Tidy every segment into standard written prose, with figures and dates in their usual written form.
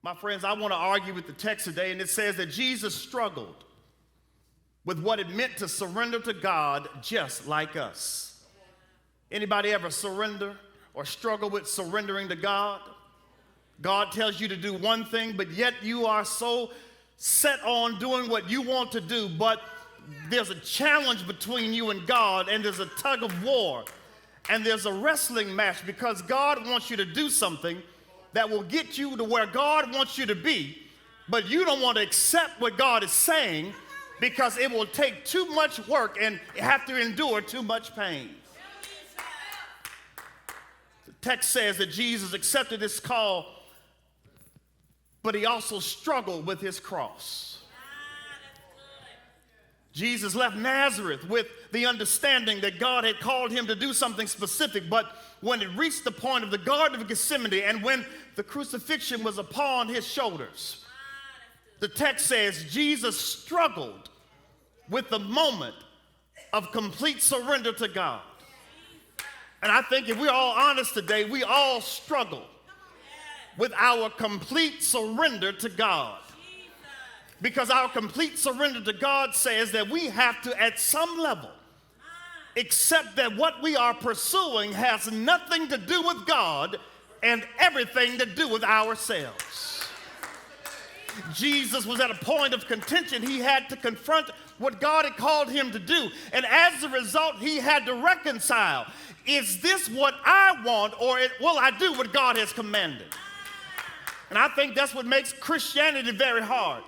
My friends, I want to argue with the text today, and it says that Jesus struggled with what it meant to surrender to God just like us. Anybody ever surrender or struggle with surrendering to God? God tells you to do one thing, but yet you are so set on doing what you want to do, but there's a challenge between you and God, and there's a tug of war, and there's a wrestling match because God wants you to do something that will get you to where God wants you to be, but you don't want to accept what God is saying because it will take too much work and have to endure too much pain. The text says that Jesus accepted this call, but he also struggled with his cross. Jesus left Nazareth with the understanding that God had called him to do something specific, but when it reached the point of the Garden of Gethsemane and when the crucifixion was upon his shoulders, the text says Jesus struggled with the moment of complete surrender to God. And I think if we're all honest today, we all struggle with our complete surrender to God. Because our complete surrender to God says that we have to, at some level, accept that what we are pursuing has nothing to do with God and everything to do with ourselves. Jesus was at a point of contention. He had to confront what God had called him to do. And as a result, he had to reconcile. Is this what I want, or will I do what God has commanded? And I think that's what makes Christianity very hard.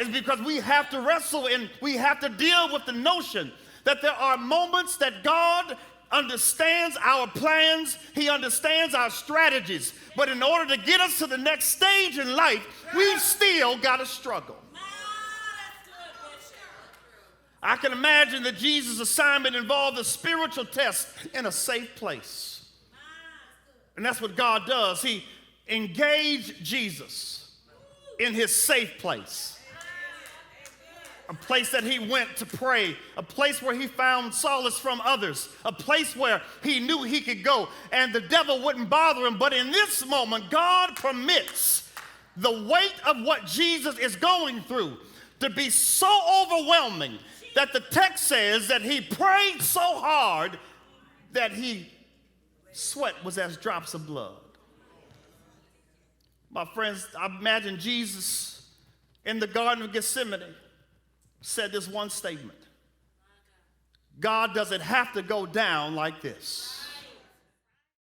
Is because we have to wrestle and we have to deal with the notion that there are moments that God understands our plans, he understands our strategies, but in order to get us to the next stage in life, we've still got to struggle. I can imagine that Jesus' assignment involved a spiritual test in a safe place. And that's what God does. He engaged Jesus in his safe place. A place that he went to pray, a place where he found solace from others, a place where he knew he could go and the devil wouldn't bother him. But in this moment, God permits the weight of what Jesus is going through to be so overwhelming that the text says that he prayed so hard that sweat was as drops of blood. My friends, I imagine Jesus in the Garden of Gethsemane said this one statement: God doesn't have to go down like this.